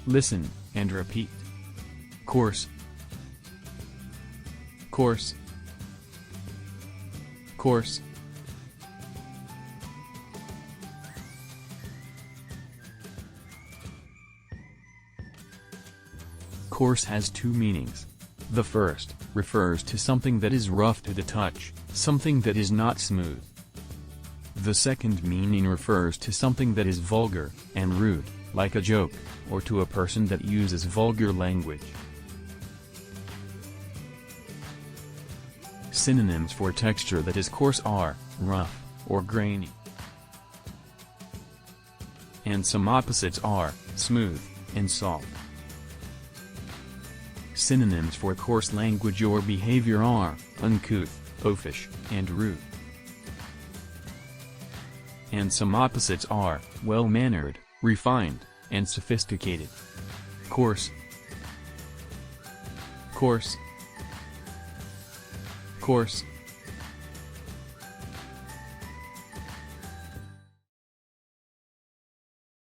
Listen, and repeat. Coarse. Coarse. Coarse. Coarse has two meanings. The first refers to something that is rough to the touch, something that is not smooth. The second meaning refers to something that is vulgar and rude, like a joke, or to a person that uses vulgar language. Synonyms for texture that is coarse are rough or grainy. And some opposites are smooth and soft. Synonyms for coarse language or behavior are uncouth, oafish, and rude. And some opposites are well-mannered, refined, and sophisticated. Coarse. Coarse. Coarse.